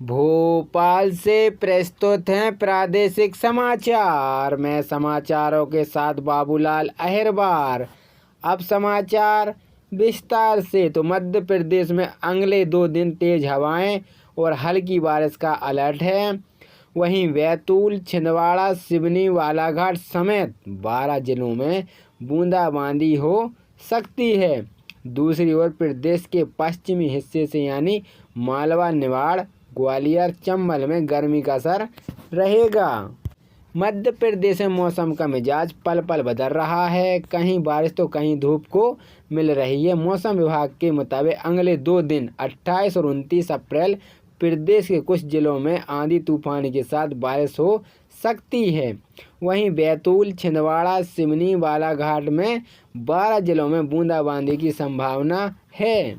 भोपाल से प्रस्तुत हैं प्रादेशिक समाचार। मैं समाचारों के साथ बाबूलाल अहिरबार। अब समाचार विस्तार से। तो मध्य प्रदेश में अगले 2 दिन तेज हवाएं और हल्की बारिश का अलर्ट है। वहीं बैतूल, छिंदवाड़ा, सिवनी, बालाघाट समेत 12 जिलों में बूंदाबांदी हो सकती है। दूसरी ओर प्रदेश के पश्चिमी हिस्से से यानी मालवा, निवाड़, ग्वालियर, चंबल में गर्मी का असर रहेगा। मध्य प्रदेश में मौसम का मिजाज पल पल बदल रहा है। कहीं बारिश तो कहीं धूप को मिल रही है। मौसम विभाग के मुताबिक अगले 2 दिन 28 और 29 अप्रैल प्रदेश के कुछ जिलों में आंधी तूफान के साथ बारिश हो सकती है। वहीं बैतूल, छिंदवाड़ा, सिवनी, बालाघाट में 12 जिलों में बूंदाबांदी की संभावना है।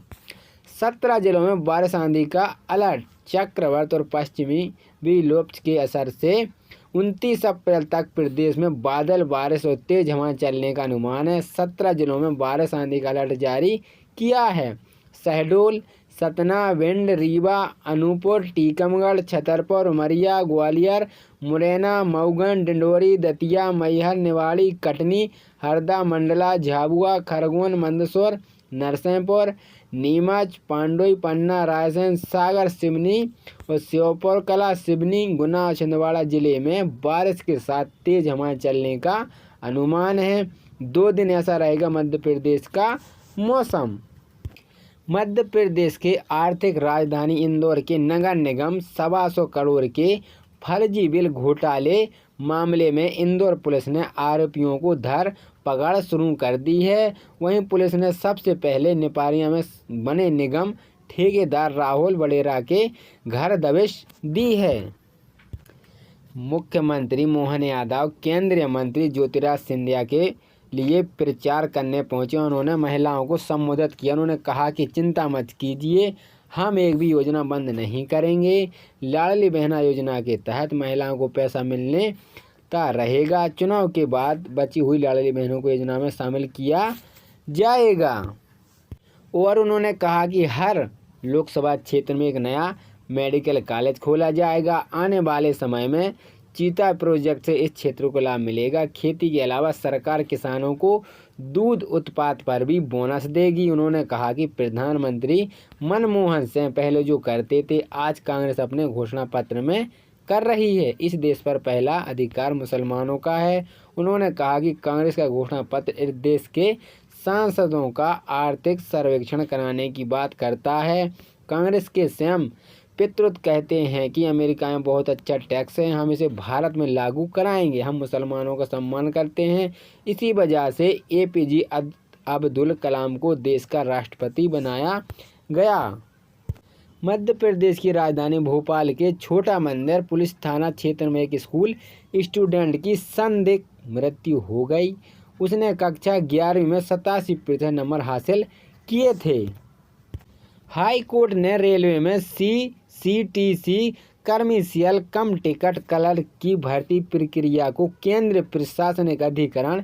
17 जिलों में बारिश आंधी का अलर्ट। चक्रवात और पश्चिमी विक्षोभ के असर से 29 अप्रैल तक प्रदेश में बादल, बारिश और तेज हवाएं चलने का अनुमान है। 17 जिलों में बारिश आंधी का अलर्ट जारी किया है। शहडोल, सतना, भिंड, रीवा, अनूपपुर, टीकमगढ़, छतरपुर, उमरिया, ग्वालियर, मुरैना, मऊगन, डिंडोरी, दतिया, मैहर, निवाड़ी, कटनी, हरदा, मंडला, झाबुआ, खरगोन, मंदसौर, नरसिंहपुर, नीमच, पांडुई, पन्ना, रायसेन, सागर, सिवनी और श्योपुर कला, सिवनी, गुना और छिंदवाड़ा जिले में बारिश के साथ तेज हवाएं चलने का अनुमान है। 2 दिन ऐसा रहेगा मध्य प्रदेश का मौसम। मध्य प्रदेश के आर्थिक राजधानी इंदौर के नगर निगम 125 करोड़ के फर्जी बिल घोटाले मामले में इंदौर पुलिस ने आरोपियों को धर पकड़ शुरू कर दी है। वहीं पुलिस ने सबसे पहले निपारिया में बने निगम ठेकेदार राहुल वडेरा के घर दबिश दी है। मुख्यमंत्री मोहन यादव केंद्रीय मंत्री ज्योतिरादित्य सिंधिया के लिए प्रचार करने पहुंचे। उन्होंने महिलाओं को संबोधित किया। उन्होंने कहा कि चिंता मत कीजिए, हम एक भी योजना बंद नहीं करेंगे। लाडली बहना योजना के तहत महिलाओं को पैसा मिलने का रहेगा। चुनाव के बाद बची हुई लाडली बहनों को योजना में शामिल किया जाएगा। और उन्होंने कहा कि हर लोकसभा क्षेत्र में एक नया मेडिकल कॉलेज खोला जाएगा। आने वाले समय में चीता प्रोजेक्ट से इस क्षेत्र को लाभ मिलेगा। खेती के अलावा सरकार किसानों को दूध उत्पाद पर भी बोनस देगी। उन्होंने कहा कि प्रधानमंत्री मनमोहन सिंह पहले जो करते थे, आज कांग्रेस अपने घोषणा पत्र में कर रही है। इस देश पर पहला अधिकार मुसलमानों का है। उन्होंने कहा कि कांग्रेस का घोषणा पत्र इस देश के सांसदों का आर्थिक सर्वेक्षण कराने की बात करता है। कांग्रेस के सीएम पितृत्व कहते हैं कि अमेरिका में बहुत अच्छा टैक्स है, हम इसे भारत में लागू कराएंगे। हम मुसलमानों का सम्मान करते हैं। इसी वजह से एपीजे अब्दुल कलाम को देश का राष्ट्रपति बनाया गया। मध्य प्रदेश की राजधानी भोपाल के छोटा मंदिर पुलिस थाना क्षेत्र में एक स्कूल स्टूडेंट की संदिग्ध मृत्यु हो गई। उसने कक्षा 11वीं में 87% नंबर हासिल किए थे। हाई कोर्ट ने रेलवे में सीटीसी कमर्शियल कम टिकट क्लर्क की भर्ती प्रक्रिया को केंद्रीय प्रशासनिक अधिकरण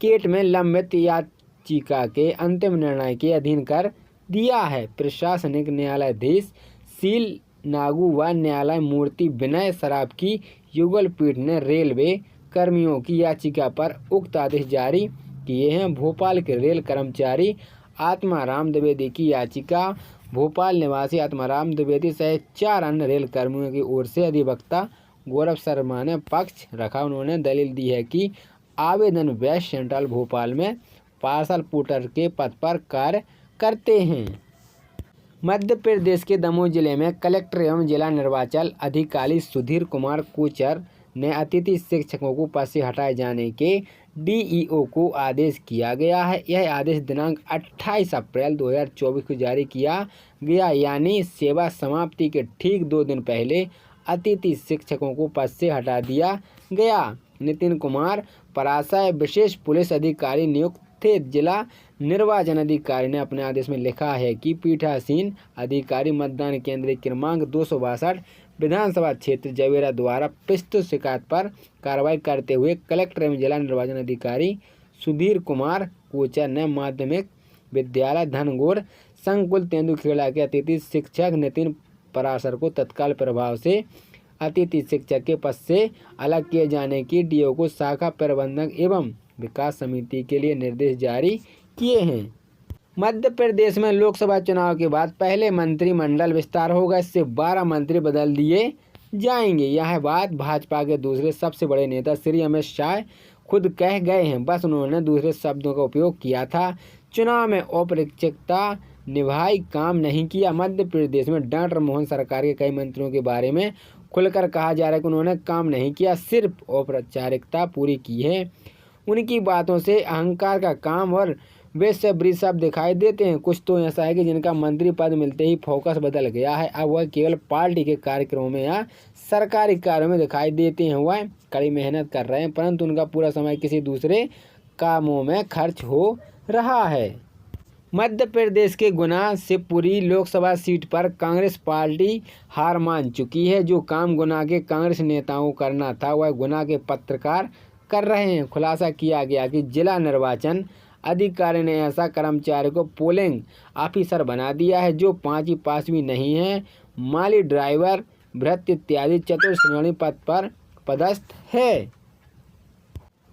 केट में लंबित याचिका के अंतिम निर्णय के अधीन कर दिया है। प्रशासनिक न्यायाधीश सील नागू व न्यायालय मूर्ति विनय सराफ की युगल पीठ ने रेलवे कर्मियों की याचिका पर उक्त आदेश जारी किए हैं। भोपाल के रेल कर्मचारी आत्माराम द्विवेदी की याचिका भोपाल निवासी आत्माराम द्विवेदी सहित 4 अन्य रेल कर्मियों की ओर से अधिवक्ता गौरव शर्मा ने पक्ष रखा। उन्होंने दलील दी है कि आवेदन वेस्ट सेंट्रल भोपाल में पार्सल पोर्टर के पद पर कार्य करते हैं। मध्य प्रदेश के दमोह जिले में कलेक्टर एवं जिला निर्वाचन अधिकारी सुधीर कुमार कोचर ने अतिथि शिक्षकों को पद से हटाए जाने के डीईओ को आदेश किया गया है। यह आदेश दिनांक 28 अप्रैल 2024 को जारी किया गया, यानी सेवा समाप्ति के ठीक 2 दिन पहले अतिथि शिक्षकों को पद से हटा दिया गया। नितिन कुमार पराशय विशेष पुलिस अधिकारी नियुक्त थे। जिला निर्वाचन अधिकारी ने अपने आदेश में लिखा है कि पीठासीन अधिकारी मतदान केंद्र क्रमांक 262 विधानसभा क्षेत्र जवेरा द्वारा प्रस्तुत शिकायत पर कार्रवाई करते हुए कलेक्टर एवं जिला निर्वाचन अधिकारी सुधीर कुमार कोचर ने माध्यमिक विद्यालय धनगोर संकुल तेंदुखेड़ा के अतिथि शिक्षक नितिन पराशर को तत्काल प्रभाव से अतिथि शिक्षक के पद से अलग किए जाने की डीओ को शाखा प्रबंधक एवं विकास समिति के लिए निर्देश जारी किए हैं। मध्य प्रदेश में लोकसभा चुनाव के बाद पहले मंत्रिमंडल विस्तार होगा। इससे 12 मंत्री बदल दिए जाएंगे। यह बात भाजपा के दूसरे सबसे बड़े नेता श्री अमित शाह खुद कह गए हैं, बस उन्होंने दूसरे शब्दों का उपयोग किया था। चुनाव में औपचारिकता निभाई, काम नहीं किया। मध्य प्रदेश में डॉक्टर मोहन सरकार के कई मंत्रियों के बारे में खुलकर कहा जा रहा है कि उन्होंने काम नहीं किया, सिर्फ औपचारिकता पूरी की है। उनकी बातों से अहंकार का काम और वृषभ दिखाई देते हैं। कुछ तो ऐसा है कि जिनका मंत्री पद मिलते ही फोकस बदल गया है। अब वह केवल पार्टी के कार्यक्रमों में या सरकारी कार्यों में दिखाई देते हैं। वह कड़ी मेहनत कर रहे हैं, परंतु उनका पूरा समय किसी दूसरे कामों में खर्च हो रहा है। मध्य प्रदेश के गुना शिवपुरी लोकसभा सीट पर कांग्रेस पार्टी हार मान चुकी है। जो काम गुना के कांग्रेस नेताओं को करना था, वह गुना के पत्रकार कर रहे हैं। खुलासा किया गया कि जिला निर्वाचन अधिकारी ने ऐसा कर्मचारी को पोलिंग ऑफिसर बना दिया है जो 5वीं पास भी नहीं है, माली, ड्राइवर, भृत्य इत्यादि चतुर्थ श्रेणी पद पर पदस्थ है।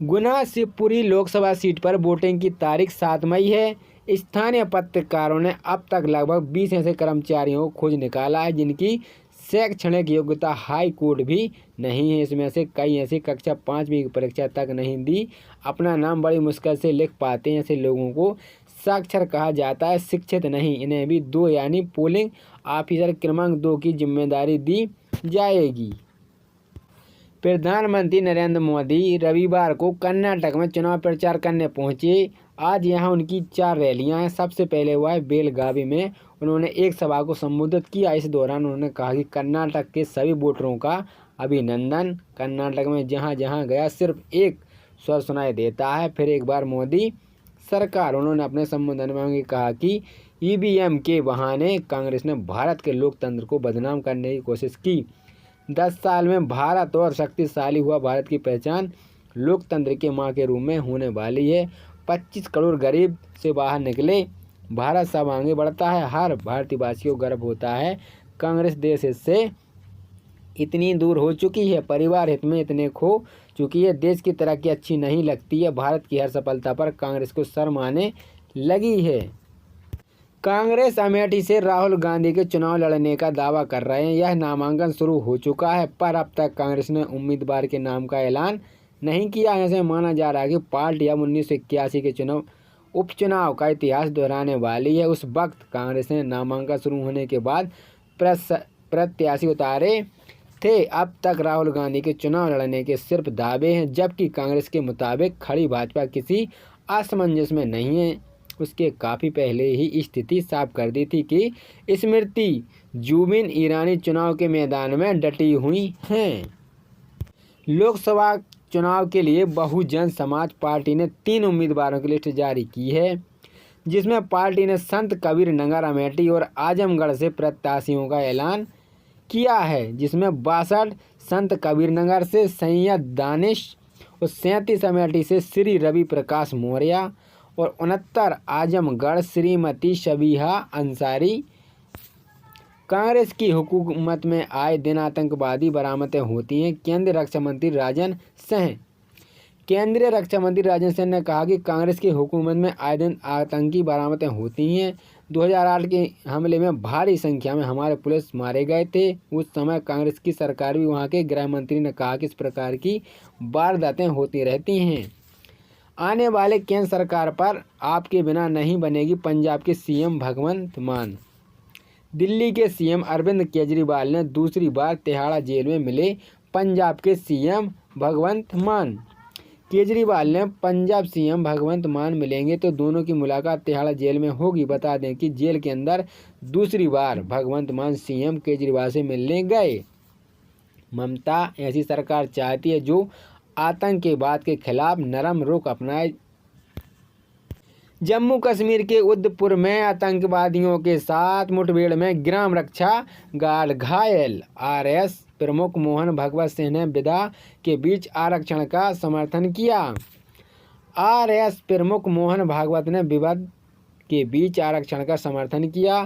गुना शिवपुरी लोकसभा सीट पर वोटिंग की तारीख 7 मई है। स्थानीय पत्रकारों ने अब तक लगभग 20 ऐसे कर्मचारियों को खोज निकाला है जिनकी शैक्षणिक योग्यता हाई कोर्ट भी नहीं है। इसमें से कई ऐसी कक्षा 5वीं की परीक्षा तक नहीं दी, अपना नाम बड़ी मुश्किल से लिख पाते हैं। ऐसे लोगों को साक्षर कहा जाता है, शिक्षित नहीं। इन्हें भी 2 यानी पोलिंग ऑफिसर क्रमांक 2 की जिम्मेदारी दी जाएगी। प्रधानमंत्री नरेंद्र मोदी रविवार को कर्नाटक में चुनाव प्रचार करने पहुंचे। आज यहां उनकी 4 रैलियां हैं। सबसे पहले वह बेलगावी में उन्होंने एक सभा को संबोधित किया। इस दौरान उन्होंने कहा कि कर्नाटक के सभी वोटरों का अभिनंदन। कर्नाटक में जहां जहां गया सिर्फ एक स्वर सुनाई देता है, फिर एक बार मोदी सरकार। उन्होंने अपने संबोधन में कहा कि ईवीएम के बहाने कांग्रेस ने भारत के लोकतंत्र को बदनाम करने की कोशिश की। 10 साल में भारत और शक्तिशाली हुआ। भारत की पहचान लोकतंत्र के मां के रूप में होने वाली है। 25 करोड़ गरीब से बाहर निकले, भारत सब आगे बढ़ता है। हर भारतीयवासी को गर्व होता है। कांग्रेस देश हित से इतनी दूर हो चुकी है, परिवार हित में इतने खो चुकी है, देश की तरक्की अच्छी नहीं लगती है। भारत की हर सफलता पर कांग्रेस को शर्म आने लगी है। कांग्रेस अमेठी से राहुल गांधी के चुनाव लड़ने का दावा कर रहे हैं। यह नामांकन शुरू हो चुका है, पर अब तक कांग्रेस ने उम्मीदवार के नाम का ऐलान नहीं किया। ऐसे माना जा रहा है कि पार्टी अब 1981 के उपचुनाव का इतिहास दोहराने वाली है। उस वक्त कांग्रेस ने नामांकन शुरू होने के बाद प्रत्याशी उतारे थे। अब तक राहुल गांधी के चुनाव लड़ने के सिर्फ दावे हैं, जबकि कांग्रेस के मुताबिक खड़ी भाजपा किसी असमंजस में नहीं है। उसके काफ़ी पहले ही स्थिति साफ कर दी थी कि स्मृति जुबिन ईरानी चुनाव के मैदान में डटी हुई हैं। लोकसभा चुनाव के लिए बहुजन समाज पार्टी ने 3 उम्मीदवारों की लिस्ट जारी की है, जिसमें पार्टी ने संत कबीर नगर अमेठी और आजमगढ़ से प्रत्याशियों का ऐलान किया है, जिसमें 62 संत कबीर नगर से सैयद दानिश और 37 अमेठी से श्री रवि प्रकाश मौर्य और 69 आजमगढ़ श्रीमती शबीहा अंसारी। कांग्रेस की हुकूमत में आए दिन आतंकवादी बरामदें होती हैं। केंद्रीय रक्षा मंत्री राजनाथ सिंह ने कहा कि कांग्रेस की हुकूमत में आए दिन आतंकी बरामदें होती हैं। 2008 के हमले में भारी संख्या में हमारे पुलिस मारे गए थे। उस समय कांग्रेस की सरकार भी वहां के गृह मंत्री ने कहा कि इस प्रकार की वारदातें होती रहती हैं। आने वाले केंद्र सरकार पर आपके बिना नहीं बनेगी पंजाब के सीएम भगवंत मान। दिल्ली के सीएम अरविंद केजरीवाल ने दूसरी बार तिहाड़ जेल में मिले पंजाब के सीएम भगवंत मान। केजरीवाल ने पंजाब सीएम भगवंत मान मिलेंगे तो दोनों की मुलाकात तिहाड़ जेल में होगी। बता दें कि जेल के अंदर दूसरी बार भगवंत मान सीएम केजरीवाल से मिलने गए। ममता ऐसी सरकार चाहती है जो आतंकवाद के खिलाफ नरम रुख अपनाए। जम्मू कश्मीर के उधमपुर में आतंकवादियों के साथ मुठभेड़ में ग्राम रक्षा गार्ड घायल। आरएस प्रमुख मोहन भगवत सिंह ने विधा के बीच आरक्षण का समर्थन किया। आरएस प्रमुख मोहन भागवत ने विवाद के बीच आरक्षण का समर्थन किया।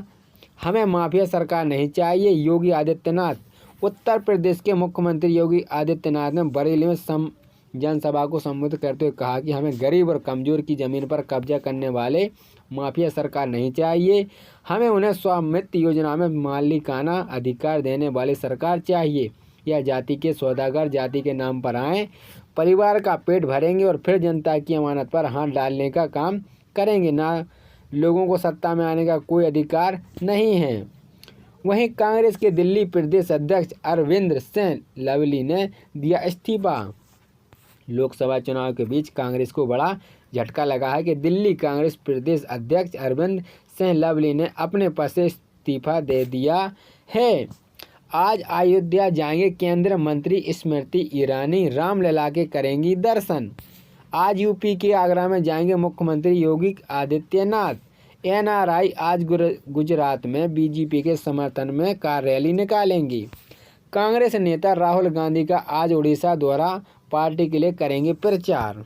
हमें माफिया सरकार नहीं चाहिए, योगी आदित्यनाथ। उत्तर प्रदेश के मुख्यमंत्री योगी आदित्यनाथ ने बरेली में जनसभा को संबोधित करते हुए कहा कि हमें गरीब और कमजोर की जमीन पर कब्जा करने वाले माफिया सरकार नहीं चाहिए। हमें उन्हें स्वामित्व योजना में मालिकाना अधिकार देने वाली सरकार चाहिए। यह जाति के सौदागर जाति के नाम पर आए, परिवार का पेट भरेंगे और फिर जनता की अमानत पर हाथ डालने का काम करेंगे। ना लोगों को सत्ता में आने का कोई अधिकार नहीं है। वहीं कांग्रेस के दिल्ली प्रदेश अध्यक्ष अरविंद सिंह लवली ने दिया इस्तीफा। लोकसभा चुनाव के बीच कांग्रेस को बड़ा झटका लगा है कि दिल्ली कांग्रेस प्रदेश अध्यक्ष अरविंद सिंह लवली ने अपने पद से इस्तीफा दे दिया है। आज अयोध्या जाएंगे केंद्रीय मंत्री स्मृति ईरानी, रामलला के करेंगी दर्शन। आज यूपी के आगरा में जाएंगे मुख्यमंत्री योगी आदित्यनाथ। एनआरआई आज गुजरात में बीजेपी के समर्थन में कार रैली निकालेंगी। कांग्रेस नेता राहुल गांधी का आज उड़ीसा दौरा, पार्टी के लिए करेंगे प्रचार।